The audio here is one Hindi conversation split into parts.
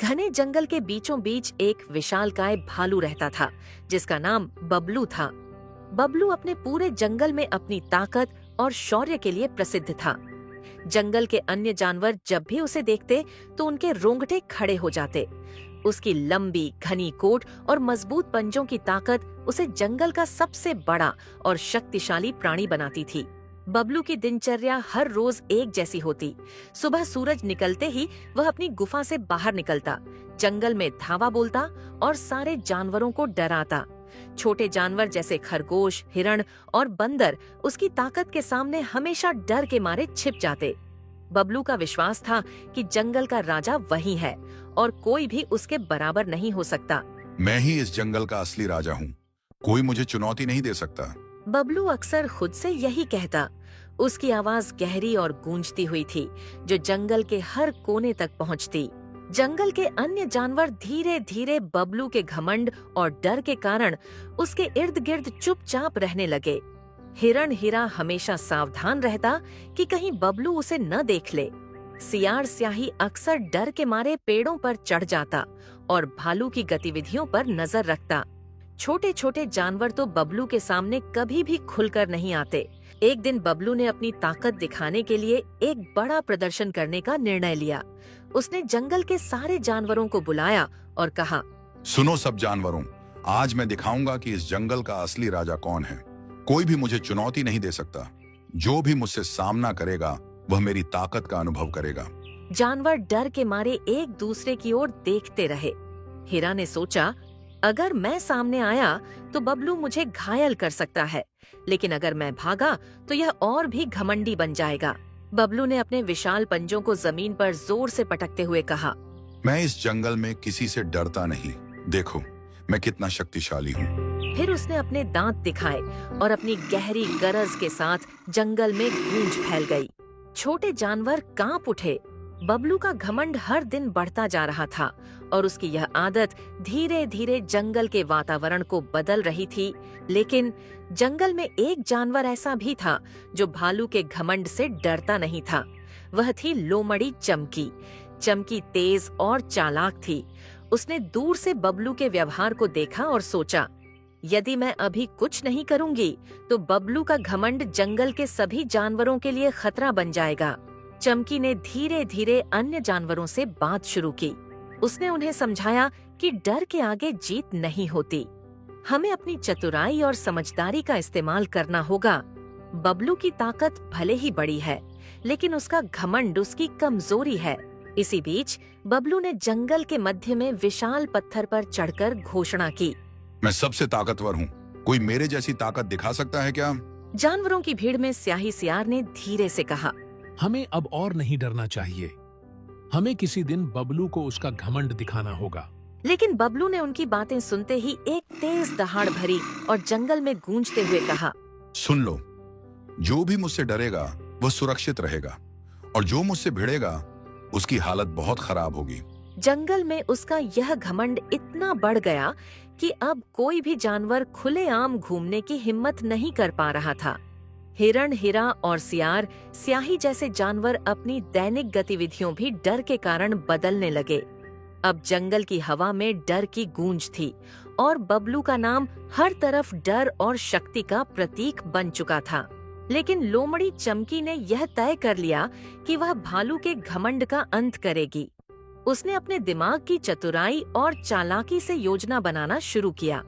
घने जंगल के बीचों बीच एक विशालकाय भालू रहता था, जिसका नाम बबलू था। बबलू अपने पूरे जंगल में अपनी ताकत और शौर्य के लिए प्रसिद्ध था। जंगल के अन्य जानवर जब भी उसे देखते तो उनके रोंगटे खड़े हो जाते। उसकी लंबी घनी कोट और मजबूत पंजों की ताकत उसे जंगल का सबसे बड़ा और शक्तिशाली प्राणी बनाती थी। बबलू की दिनचर्या हर रोज एक जैसी होती। सुबह सूरज निकलते ही वह अपनी गुफा से बाहर निकलता, जंगल में धावा बोलता और सारे जानवरों को डराता। छोटे जानवर जैसे खरगोश, हिरण और बंदर उसकी ताकत के सामने हमेशा डर के मारे छिप जाते। बबलू का विश्वास था कि जंगल का राजा वही है और कोई भी उसके बराबर नहीं हो सकता। मैं ही इस जंगल का असली राजा हूँ, कोई मुझे चुनौती नहीं दे सकता। बबलू अक्सर खुद से यही कहता। उसकी आवाज गहरी और गूंजती हुई थी, जो जंगल के हर कोने तक पहुंचती। जंगल के अन्य जानवर धीरे धीरे बबलू के घमंड और डर के कारण उसके इर्द गिर्द चुपचाप रहने लगे। हिरण हिरा हमेशा सावधान रहता कि कहीं बबलू उसे न देख ले। सियार स्याही अक्सर डर के मारे पेड़ों पर चढ़ जाता और भालू की गतिविधियों पर नजर रखता। छोटे छोटे जानवर तो बबलू के सामने कभी भी खुलकर नहीं आते। एक दिन बबलू ने अपनी ताकत दिखाने के लिए एक बड़ा प्रदर्शन करने का निर्णय लिया। उसने जंगल के सारे जानवरों को बुलाया और कहा, सुनो सब जानवरों, आज मैं दिखाऊंगा कि इस जंगल का असली राजा कौन है। कोई भी मुझे चुनौती नहीं दे सकता। जो भी मुझसे सामना करेगा वह मेरी ताकत का अनुभव करेगा। जानवर डर के मारे एक दूसरे की ओर देखते रहे। हिरा ने सोचा, अगर मैं सामने आया तो बबलू मुझे घायल कर सकता है, लेकिन अगर मैं भागा तो यह और भी घमंडी बन जाएगा। बबलू ने अपने विशाल पंजों को जमीन पर जोर से पटकते हुए कहा, मैं इस जंगल में किसी से डरता नहीं। देखो मैं कितना शक्तिशाली हूँ। फिर उसने अपने दांत दिखाए और अपनी गहरी गरज के साथ जंगल में गूंज फैल गई। छोटे जानवर कांप उठे। बबलू का घमंड हर दिन बढ़ता जा रहा था और उसकी यह आदत धीरे धीरे जंगल के वातावरण को बदल रही थी। लेकिन जंगल में एक जानवर ऐसा भी था जो भालू के घमंड से डरता नहीं था। वह थी लोमड़ी चमकी। चमकी तेज और चालाक थी। उसने दूर से बबलू के व्यवहार को देखा और सोचा, यदि मैं अभी कुछ नहीं करूंगी तो बबलू का घमंड जंगल के सभी जानवरों के लिए खतरा बन जाएगा। चमकी ने धीरे धीरे अन्य जानवरों से बात शुरू की। उसने उन्हें समझाया कि डर के आगे जीत नहीं होती। हमें अपनी चतुराई और समझदारी का इस्तेमाल करना होगा। बबलू की ताकत भले ही बड़ी है, लेकिन उसका घमंड उसकी कमजोरी है। इसी बीच बबलू ने जंगल के मध्य में विशाल पत्थर पर चढ़कर घोषणा की, मैं सबसे ताकतवर हूँ, कोई मेरे जैसी ताकत दिखा सकता है क्या? जानवरों की भीड़ में स्याही सियार ने धीरे से कहा, हमें अब और नहीं डरना चाहिए। हमें किसी दिन बबलू को उसका घमंड दिखाना होगा। लेकिन बबलू ने उनकी बातें सुनते ही एक तेज दहाड़ भरी और जंगल में गूंजते हुए कहा, सुन लो, जो भी मुझसे डरेगा वह सुरक्षित रहेगा और जो मुझसे भिड़ेगा उसकी हालत बहुत खराब होगी। जंगल में उसका यह घमंड इतना बढ़ गया कि अब कोई भी जानवर खुलेआम घूमने की हिम्मत नहीं कर पा रहा था। हिरण, हिरा और सियार स्याही जैसे जानवर अपनी दैनिक गतिविधियों भी डर के कारण बदलने लगे। अब जंगल की हवा में डर की गूंज थी और बबलू का नाम हर तरफ डर और शक्ति का प्रतीक बन चुका था। लेकिन लोमड़ी चमकी ने यह तय कर लिया कि वह भालू के घमंड का अंत करेगी। उसने अपने दिमाग की चतुराई और चालाकी से योजना बनाना शुरू किया।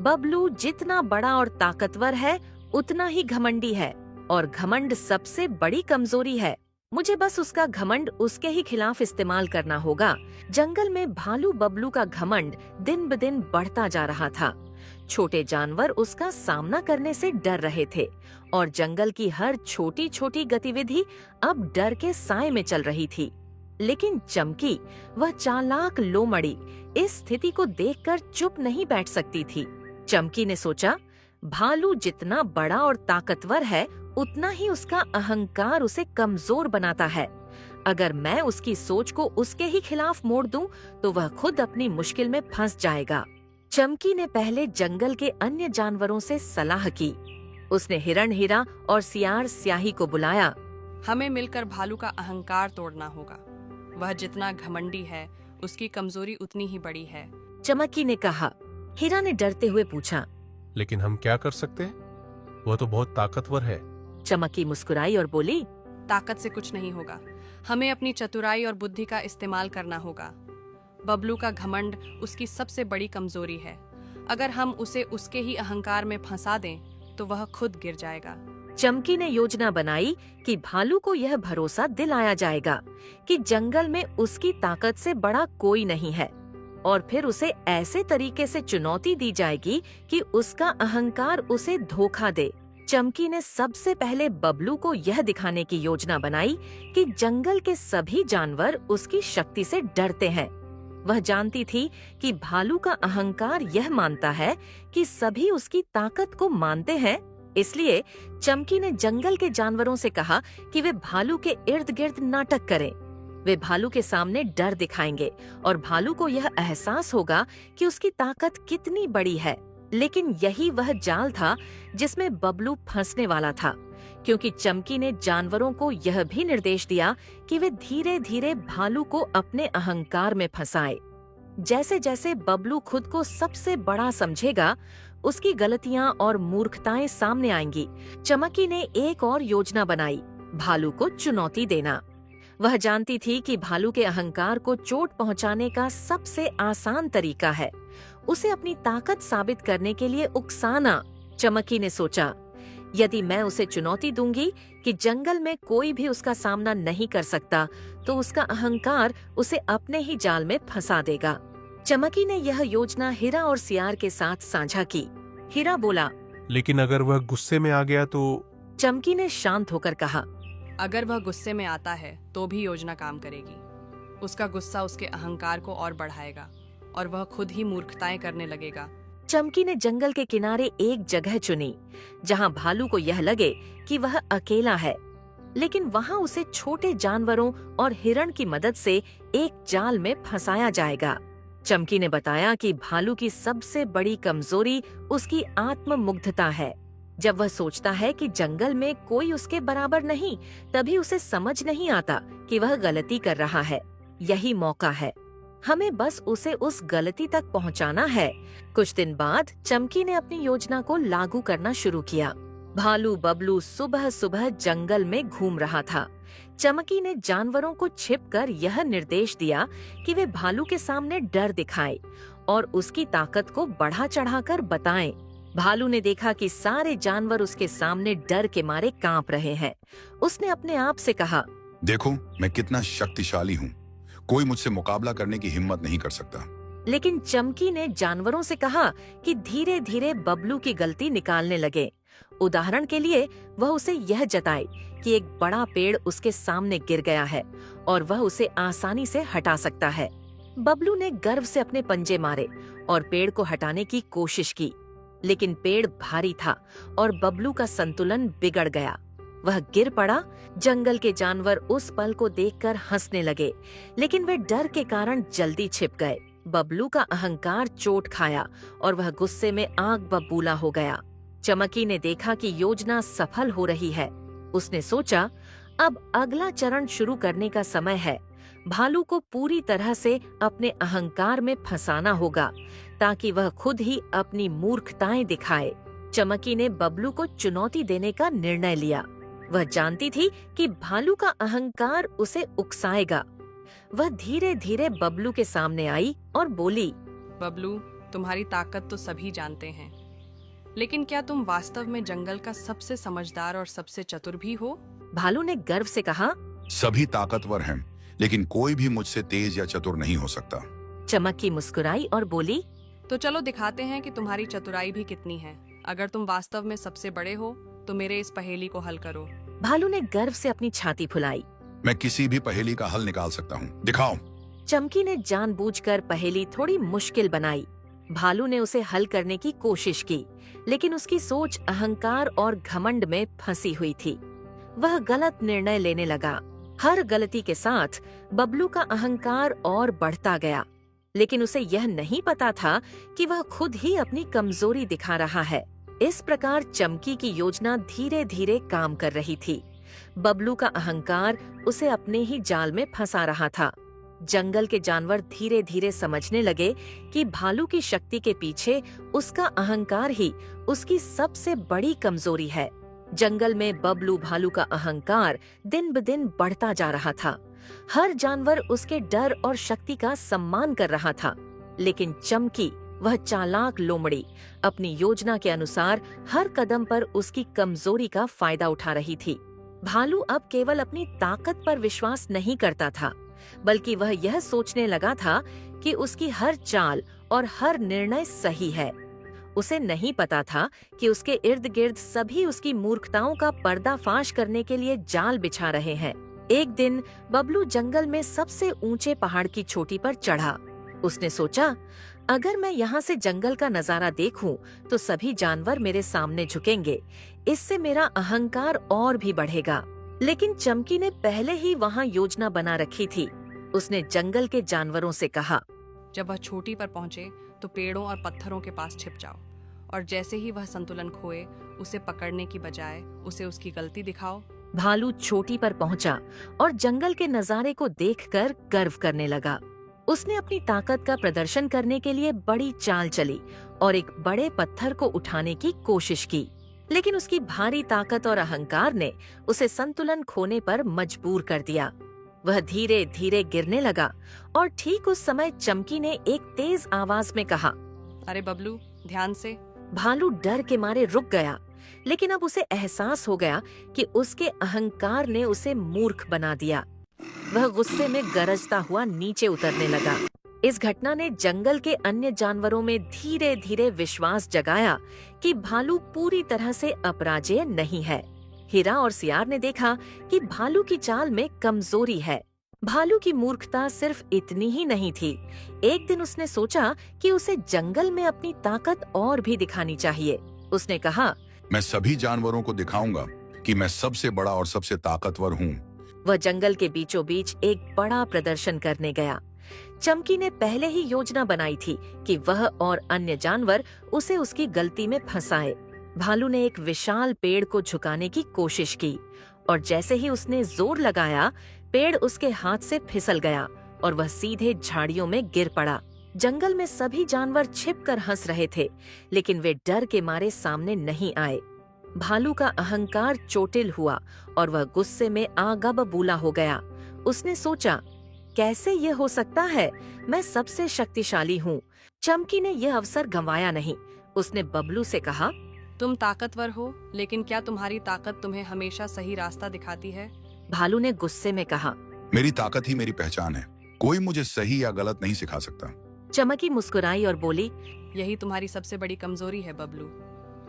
बबलू जितना बड़ा और ताकतवर है उतना ही घमंडी है और घमंड सबसे बड़ी कमजोरी है। मुझे बस उसका घमंड उसके ही खिलाफ इस्तेमाल करना होगा। जंगल में भालू बबलू का घमंड दिन ब दिन बढ़ता जा रहा था। छोटे जानवर उसका सामना करने से डर रहे थे और जंगल की हर छोटी छोटी गतिविधि अब डर के साए में चल रही थी। लेकिन चमकी, वह चालाक लोमड़ी, इस स्थिति को देखकर चुप नहीं बैठ सकती थी। चमकी ने सोचा, भालू जितना बड़ा और ताकतवर है उतना ही उसका अहंकार उसे कमजोर बनाता है। अगर मैं उसकी सोच को उसके ही खिलाफ मोड़ दूं तो वह खुद अपनी मुश्किल में फंस जाएगा। चमकी ने पहले जंगल के अन्य जानवरों से सलाह की। उसने हिरण, हिरा और सियार स्याही को बुलाया। हमें मिलकर भालू का अहंकार तोड़ना होगा। वह जितना घमंडी है उसकी कमजोरी उतनी ही बड़ी है। चमकी ने कहा। हीरा ने डरते हुए पूछा। लेकिन हम क्या कर सकते हैं? वह तो बहुत ताकतवर है। चमकी मुस्कुराई और बोली, ताकत से कुछ नहीं होगा, हमें अपनी चतुराई और बुद्धि का इस्तेमाल करना होगा। बबलू का घमंड उसकी सबसे बड़ी कमजोरी है। अगर हम उसे उसके ही अहंकार में फंसा दें तो वह खुद गिर जाएगा। चमकी ने योजना बनाई कि भालू को यह भरोसा दिलाया जाएगा कि जंगल में उसकी ताकत से बड़ा कोई नहीं है, और फिर उसे ऐसे तरीके से चुनौती दी जाएगी कि उसका अहंकार उसे धोखा दे। चमकी ने सबसे पहले बबलू को यह दिखाने की योजना बनाई कि जंगल के सभी जानवर उसकी शक्ति से डरते हैं। वह जानती थी कि भालू का अहंकार यह मानता है कि सभी उसकी ताकत को मानते हैं, इसलिए चमकी ने जंगल के जानवरों से कहा कि वे भालू के इर्द गिर्द नाटक करें। वे भालू के सामने डर दिखाएंगे और भालू को यह एहसास होगा कि उसकी ताकत कितनी बड़ी है। लेकिन यही वह जाल था जिसमें बबलू फंसने वाला था, क्योंकि चमकी ने जानवरों को यह भी निर्देश दिया कि वे धीरे धीरे भालू को अपने अहंकार में फंसाए। जैसे जैसे बबलू खुद को सबसे बड़ा समझेगा, उसकी गलतियां और मूर्खताएं सामने आएंगी। चमकी ने एक और योजना बनाई, भालू को चुनौती देना। वह जानती थी कि भालू के अहंकार को चोट पहुंचाने का सबसे आसान तरीका है उसे अपनी ताकत साबित करने के लिए उकसाना। चमकी ने सोचा, यदि मैं उसे चुनौती दूंगी कि जंगल में कोई भी उसका सामना नहीं कर सकता, तो उसका अहंकार उसे अपने ही जाल में फंसा देगा। चमकी ने यह योजना हीरा और सियार के साथ साझा की। हीरा बोला, लेकिन अगर वह गुस्से में आ गया तो? चमकी ने शांत होकर कहा, अगर वह गुस्से में आता है तो भी योजना काम करेगी। उसका गुस्सा उसके अहंकार को और बढ़ाएगा और वह खुद ही मूर्खताएं करने लगेगा। चमकी ने जंगल के किनारे एक जगह चुनी जहां भालू को यह लगे कि वह अकेला है, लेकिन वहां उसे छोटे जानवरों और हिरण की मदद से एक जाल में फंसाया जाएगा। चमकी ने बताया कि भालू की सबसे बड़ी कमजोरी उसकी आत्ममुग्धता है। जब वह सोचता है कि जंगल में कोई उसके बराबर नहीं, तभी उसे समझ नहीं आता कि वह गलती कर रहा है। यही मौका है, हमें बस उसे उस गलती तक पहुंचाना है। कुछ दिन बाद चमकी ने अपनी योजना को लागू करना शुरू किया। भालू बबलू सुबह सुबह जंगल में घूम रहा था। चमकी ने जानवरों को छिपकर यह निर्देश दिया कि वे भालू के सामने डर दिखाएं और उसकी ताकत को बढ़ा चढ़ाकर बताएं। भालू ने देखा कि सारे जानवर उसके सामने डर के मारे कांप रहे हैं। उसने अपने आप से कहा, देखो मैं कितना शक्तिशाली हूँ, कोई मुझसे मुकाबला करने की हिम्मत नहीं कर सकता। लेकिन चमकी ने जानवरों से कहा कि धीरे धीरे बबलू की गलती निकालने लगे। उदाहरण के लिए वह उसे यह जताए कि एक बड़ा पेड़ उसके सामने गिर गया है और वह उसे आसानी से हटा सकता है। बबलू ने गर्व से अपने पंजे मारे और पेड़ को हटाने की कोशिश की, लेकिन पेड़ भारी था और बबलू का संतुलन बिगड़ गया। वह गिर पड़ा। जंगल के जानवर उस पल को देखकर हंसने लगे, लेकिन वे डर के कारण जल्दी छिप गए। बबलू का अहंकार चोट खाया और वह गुस्से में आग बबूला हो गया। चमकी ने देखा कि योजना सफल हो रही है। उसने सोचा, अब अगला चरण शुरू करने का समय है। भालू को पूरी तरह से अपने अहंकार में फंसाना होगा ताकि वह खुद ही अपनी मूर्खताएं दिखाए। चमकी ने बबलू को चुनौती देने का निर्णय लिया। वह जानती थी कि भालू का अहंकार उसे उकसाएगा। वह धीरे धीरे बबलू के सामने आई और बोली, बबलू, तुम्हारी ताकत तो सभी जानते हैं, लेकिन क्या तुम वास्तव में जंगल का सबसे समझदार और सबसे चतुर भी हो? भालू ने गर्व से कहा। सभी ताकतवर हैं, लेकिन कोई भी मुझसे तेज या चतुर नहीं हो सकता। चमकी मुस्कुराई और बोली, तो चलो दिखाते हैं कि तुम्हारी चतुराई भी कितनी है। अगर तुम वास्तव में सबसे बड़े हो तो मेरे इस पहेली को हल करो। भालू ने गर्व से अपनी छाती फुलाई। मैं किसी भी पहेली का हल निकाल सकता हूँ, दिखाओ। चमकी ने जानबूझकर पहेली थोड़ी मुश्किल बनाई। भालू ने उसे हल करने की कोशिश की, लेकिन उसकी सोच अहंकार और घमंड में फंसी हुई थी। वह गलत निर्णय लेने लगा। हर गलती के साथ बबलू का अहंकार और बढ़ता गया, लेकिन उसे यह नहीं पता था कि वह खुद ही अपनी कमजोरी दिखा रहा है। इस प्रकार चमकी की योजना धीरे धीरे काम कर रही थी। बबलू का अहंकार उसे अपने ही जाल में फंसा रहा था। जंगल के जानवर धीरे धीरे समझने लगे कि भालू की शक्ति के पीछे उसका अहंकार ही उसकी सबसे बड़ी कमजोरी है। जंगल में बबलू भालू का अहंकार दिन ब दिन बढ़ता जा रहा था। हर जानवर उसके डर और शक्ति का सम्मान कर रहा था, लेकिन चमकी, वह चालाक लोमड़ी, अपनी योजना के अनुसार हर कदम पर उसकी कमजोरी का फायदा उठा रही थी। भालू अब केवल अपनी ताकत पर विश्वास नहीं करता था, बल्कि वह यह सोचने लगा था कि उसकी हर चाल और हर निर्णय सही है। उसे नहीं पता था कि उसके इर्द गिर्द सभी उसकी मूर्खताओं का पर्दाफाश करने के लिए जाल बिछा रहे हैं। एक दिन बबलू जंगल में सबसे ऊंचे पहाड़ की चोटी पर चढ़ा। उसने सोचा, अगर मैं यहाँ से जंगल का नजारा देखूं, तो सभी जानवर मेरे सामने झुकेंगे। इससे मेरा अहंकार और भी बढ़ेगा। लेकिन चमकी ने पहले ही वहाँ योजना बना रखी थी। उसने जंगल के जानवरों से कहा, जब वह चोटी पर पहुंचे तो पेड़ों और पत्थरों के पास छिप जाओ, और जैसे ही वह संतुलन खोए, उसे पकड़ने की बजाय उसे उसकी गलती दिखाओ। भालू चोटी पर पहुंचा और जंगल के नजारे को देखकर गर्व करने लगा। उसने अपनी ताकत का प्रदर्शन करने के लिए बड़ी चाल चली और एक बड़े पत्थर को उठाने की कोशिश की, लेकिन उसकी भारी ताकत और अहंकार ने उसे संतुलन खोने पर मजबूर कर दिया। वह धीरे धीरे गिरने लगा और ठीक उस समय चमकी ने एक तेज आवाज में कहा, अरे बबलू, ध्यान से। भालू डर के मारे रुक गया, लेकिन अब उसे एहसास हो गया कि उसके अहंकार ने उसे मूर्ख बना दिया। वह गुस्से में गरजता हुआ नीचे उतरने लगा। इस घटना ने जंगल के अन्य जानवरों में धीरे धीरे विश्वास जगाया कि भालू पूरी तरह से अपराजेय नहीं है। हीरा और सियार ने देखा कि भालू की चाल में कमजोरी है। भालू की मूर्खता सिर्फ इतनी ही नहीं थी। एक दिन उसने सोचा कि उसे जंगल में अपनी ताकत और भी दिखानी चाहिए। उसने कहा, मैं सभी जानवरों को दिखाऊंगा कि मैं सबसे बड़ा और सबसे ताकतवर हूँ। वह जंगल के बीचों बीच एक बड़ा प्रदर्शन करने गया। चमकी ने पहले ही योजना बनाई थी कि वह और अन्य जानवर उसे उसकी गलती में फंसाए। भालू ने एक विशाल पेड़ को झुकाने की कोशिश की और जैसे ही उसने जोर लगाया, पेड़ उसके हाथ से फिसल गया और वह सीधे झाड़ियों में गिर पड़ा। जंगल में सभी जानवर छिपकर हंस रहे थे, लेकिन वे डर के मारे सामने नहीं आए। भालू का अहंकार चोटिल हुआ और वह गुस्से में आगा बबूला हो गया। उसने सोचा, कैसे ये हो सकता है? मैं सबसे शक्तिशाली हूँ। चमकी ने यह अवसर गंवाया नहीं। उसने बबलू से कहा, तुम ताकतवर हो, लेकिन क्या तुम्हारी ताकत तुम्हें हमेशा सही रास्ता दिखाती है? भालू ने गुस्से में कहा, मेरी ताकत ही मेरी पहचान है। कोई मुझे सही या गलत नहीं सिखा सकता। चमकी मुस्कुराई और बोली, यही तुम्हारी सबसे बड़ी कमजोरी है बबलू।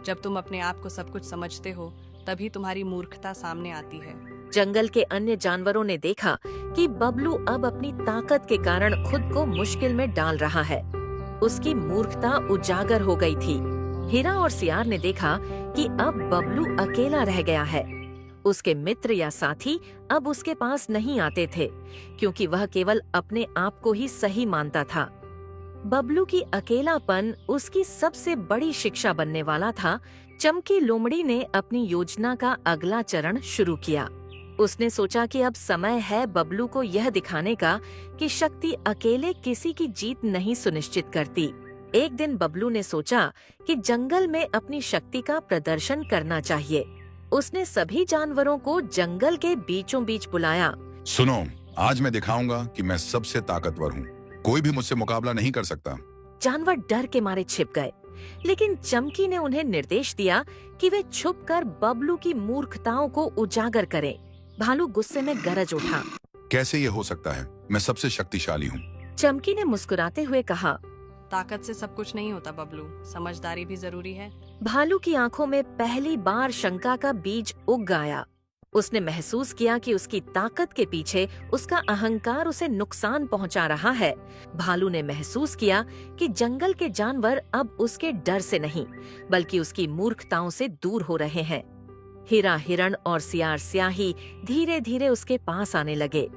जब तुम अपने आप को सब कुछ समझते हो, तभी तुम्हारी मूर्खता सामने आती है। जंगल के अन्य जानवरों ने देखा कि बबलू अब अपनी ताकत के कारण खुद को मुश्किल में डाल रहा है। उसकी मूर्खता उजागर हो गई थी। हीरा और सियार ने देखा कि अब बबलू अकेला रह गया है। उसके मित्र या साथी अब उसके पास नहीं आते थे, क्योंकि वह केवल अपने आप को ही सही मानता था। बबलू की अकेलापन उसकी सबसे बड़ी शिक्षा बनने वाला था। चमकी लोमड़ी ने अपनी योजना का अगला चरण शुरू किया। उसने सोचा कि अब समय है बबलू को यह दिखाने का कि शक्ति अकेले किसी की जीत नहीं सुनिश्चित करती। एक दिन बबलू ने सोचा कि जंगल में अपनी शक्ति का प्रदर्शन करना चाहिए। उसने सभी जानवरों को जंगल के बीचों बीच बुलाया। सुनो, आज मैं दिखाऊंगा कि मैं सबसे ताकतवर हूँ। कोई भी मुझसे मुकाबला नहीं कर सकता। जानवर डर के मारे छिप गए, लेकिन चमकी ने उन्हें निर्देश दिया कि वे छुपकर बबलू की मूर्खताओं को उजागर करें। भालू गुस्से में गरज उठा, कैसे ये हो सकता है? मैं सबसे शक्तिशाली हूँ। चमकी ने मुस्कुराते हुए कहा, ताकत से सब कुछ नहीं होता बबलू, समझदारी भी जरूरी है। भालू की आंखों में पहली बार शंका का बीज उग आया। उसने महसूस किया कि उसकी ताकत के पीछे उसका अहंकार उसे नुकसान पहुंचा रहा है। भालू ने महसूस किया कि जंगल के जानवर अब उसके डर से नहीं, बल्कि उसकी मूर्खताओं से दूर हो रहे हैं। हीरा हिरण और सियार स्याही धीरे धीरे उसके पास आने लगे,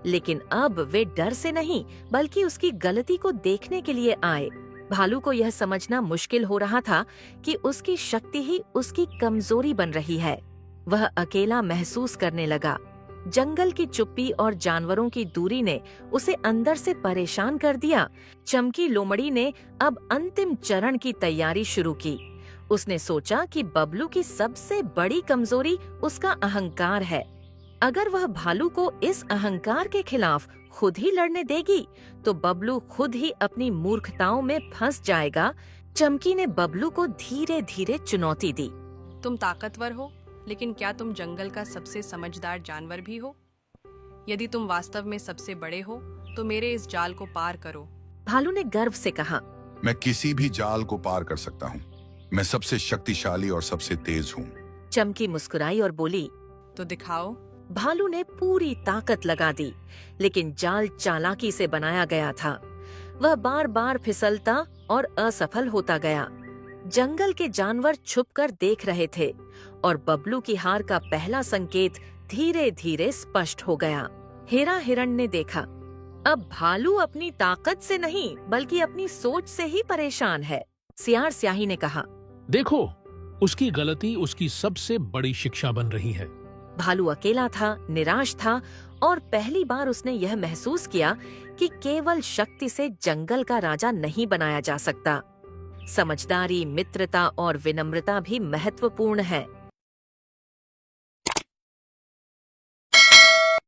लेकिन अब वे डर से नहीं, बल्कि उसकी गलती को देखने के लिए आए। भालू को यह समझना मुश्किल हो रहा था कि उसकी शक्ति ही उसकी कमजोरी बन रही है। वह अकेला महसूस करने लगा। जंगल की चुप्पी और जानवरों की दूरी ने उसे अंदर से परेशान कर दिया। चमकी लोमड़ी ने अब अंतिम चरण की तैयारी शुरू की। उसने सोचा कि बबलू की सबसे बड़ी कमजोरी उसका अहंकार है। अगर वह भालू को इस अहंकार के खिलाफ खुद ही लड़ने देगी तो बबलू खुद ही अपनी मूर्खताओं में फंस जाएगा। चमकी ने बबलू को धीरे धीरे चुनौती दी। तुम ताकतवर हो, लेकिन क्या तुम जंगल का सबसे समझदार जानवर भी हो? यदि तुम वास्तव में सबसे बड़े हो तो मेरे इस जाल को पार करो। भालू ने गर्व से कहा, मैं किसी भी जाल को पार कर सकता हूँ। मैं सबसे शक्तिशाली और सबसे तेज हूँ। चमकी मुस्कुराई और बोली। तो दिखाओ। भालू ने पूरी ताकत लगा दी, लेकिन जाल चालाकी से बनाया गया था। वह बार बार फिसलता और असफल होता गया। जंगल के जानवर छुपकर देख रहे थे और बबलू की हार का पहला संकेत धीरे धीरे स्पष्ट हो गया। हेरा हिरण ने देखा, अब भालू अपनी ताकत से नहीं बल्कि अपनी सोच से ही परेशान है। सियार स्याही ने कहा, देखो, उसकी गलती उसकी सबसे बड़ी शिक्षा बन रही है। भालू अकेला था, निराश था और पहली बार उसने यह महसूस किया कि केवल शक्ति से जंगल का राजा नहीं बनाया जा सकता। समझदारी, मित्रता और विनम्रता भी महत्वपूर्ण है।